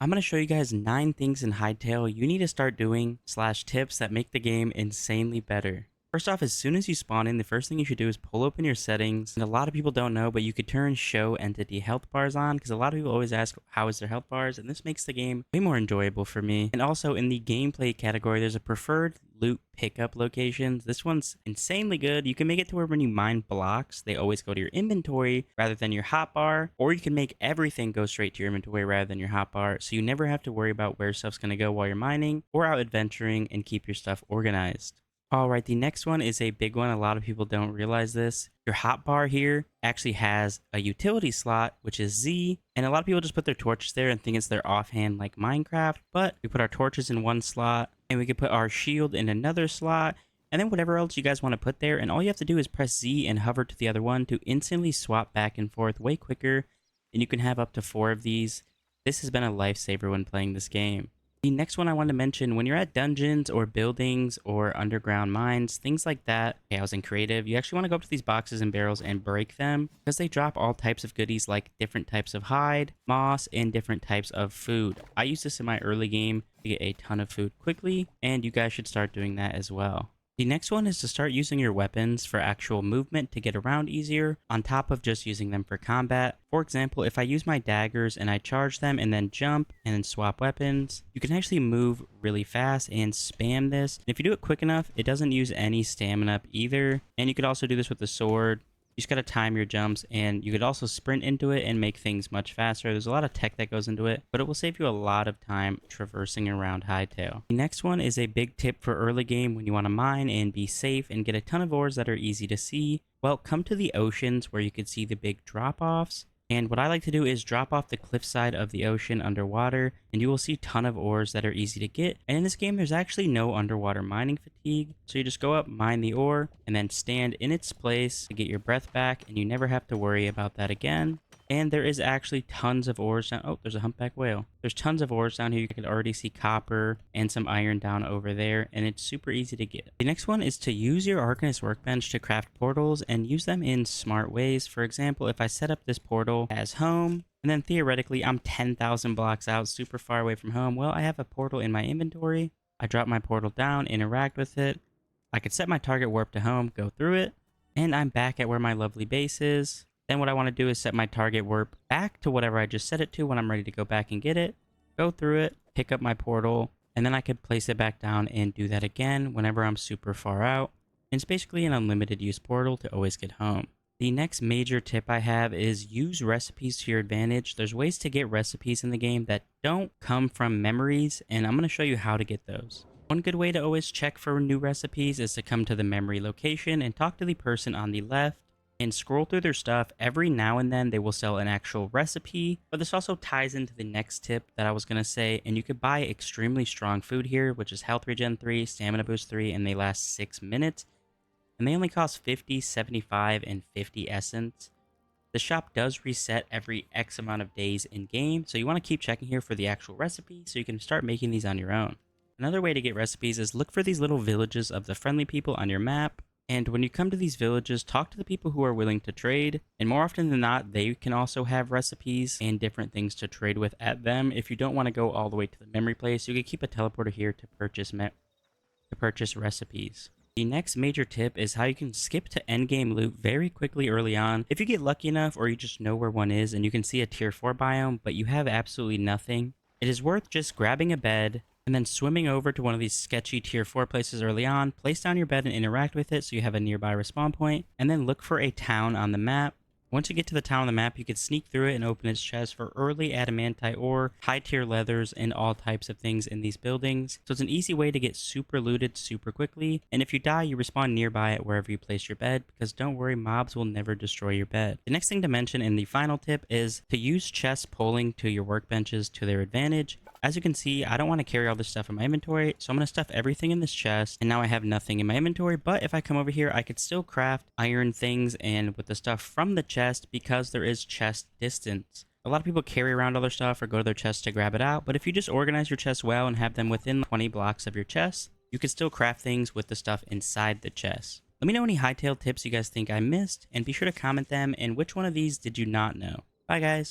I'm going to show you guys 9 things in Hytale you need to start doing / tips that make the game insanely better. First off, as soon as you spawn in, the first thing you should do is pull open your settings. And a lot of people don't know, but you could turn show entity health bars on because a lot of people always ask how is their health bars, and this makes the game way more enjoyable for me. And also in the gameplay category, there's a preferred loot pickup locations. This one's insanely good. You can make it to where when you mine blocks, they always go to your inventory rather than your hotbar, or you can make everything go straight to your inventory rather than your hotbar, so you never have to worry about where stuff's going to go while you're mining or out adventuring, and keep your stuff organized. Alright, the next one is a big one. A lot of people don't realize this. Your hotbar here actually has a utility slot, which is Z, and a lot of people just put their torches there and think it's their offhand like Minecraft, but we put our torches in one slot, and we could put our shield in another slot, and then whatever else you guys want to put there, and all you have to do is press Z and hover to the other one to instantly swap back and forth way quicker, and you can have up to 4 of these. This has been a lifesaver when playing this game. The next one I wanted to mention, when you're at dungeons or buildings or underground mines, things like that. Okay, I was in creative. You actually want to go up to these boxes and barrels and break them because they drop all types of goodies like different types of hide, moss, and different types of food. I used this in my early game to get a ton of food quickly, and you guys should start doing that as well. The next one is to start using your weapons for actual movement to get around easier, on top of just using them for combat. For example, if I use my daggers and I charge them and then jump and then swap weapons, you can actually move really fast and spam this. And if you do it quick enough, it doesn't use any stamina up either. And you could also do this with the sword. You just gotta time your jumps, and you could also sprint into it and make things much faster. There's a lot of tech that goes into it, but it will save you a lot of time traversing around Hytale. The next one is a big tip for early game when you want to mine and be safe and get a ton of ores that are easy to see. Well, come to the oceans where you can see the big drop-offs. And what I like to do is drop off the cliffside of the ocean underwater, and you will see a ton of ores that are easy to get. And in this game, there's actually no underwater mining fatigue. So you just go up, mine the ore, and then stand in its place to get your breath back, and you never have to worry about that again. And there is actually tons of ores down. Oh, there's a humpback whale. There's tons of ores down here. You can already see copper and some iron down over there, and it's super easy to get. The next one is to use your Arcanist workbench to craft portals and use them in smart ways. For example, if I set up this portal as home, and then theoretically I'm 10,000 blocks out, super far away from home, well, I have a portal in my inventory. I drop my portal down, interact with it. I could set my target warp to home, go through it, and I'm back at where my lovely base is. Then what I want to do is set my target warp back to whatever I just set it to when I'm ready to go back and get it, go through it, pick up my portal, and then I could place it back down and do that again whenever I'm super far out. It's basically an unlimited use portal to always get home. The next major tip I have is use recipes to your advantage. There's ways to get recipes in the game that don't come from memories, and I'm going to show you how to get those. One good way to always check for new recipes is to come to the memory location and talk to the person on the left and scroll through their stuff. Every now and then they will sell an actual recipe, but this also ties into the next tip that I was going to say, and you could buy extremely strong food here, which is health regen 3, stamina boost 3, and they last 6 minutes, and they only cost 50, 75, and 50 essence. The shop does reset every X amount of days in game, so you want to keep checking here for the actual recipe so you can start making these on your own. Another way to get recipes is look for these little villages of the friendly people on your map. And when you come to these villages, talk to the people who are willing to trade. And more often than not, they can also have recipes and different things to trade with at them. If you don't want to go all the way to the memory place, you can keep a teleporter here to purchase recipes. The next major tip is how you can skip to endgame loot very quickly early on. If you get lucky enough, or you just know where one is and you can see a tier 4 biome, but you have absolutely nothing, it is worth just grabbing a bed and then swimming over to one of these sketchy tier 4 places early on, place down your bed and interact with it so you have a nearby respawn point, and then look for a town on the map. Once you get to the town on the map, you can sneak through it and open its chest for early adamantite ore, high tier leathers, and all types of things in these buildings. So it's an easy way to get super looted super quickly, and if you die, you respawn nearby at wherever you place your bed, because don't worry, mobs will never destroy your bed. The next thing to mention in the final tip is to use chests pulling to your workbenches to their advantage. As you can see, I don't want to carry all this stuff in my inventory, so I'm going to stuff everything in this chest, and now I have nothing in my inventory. But if I come over here, I could still craft iron things and with the stuff from the chest, because there is chest distance. A lot of people carry around all their stuff or go to their chest to grab it out, but if you just organize your chest well and have them within 20 blocks of your chest, you can still craft things with the stuff inside the chest. Let me know any Hytale tips you guys think I missed, and be sure to comment them, and which one of these did you not know. Bye guys!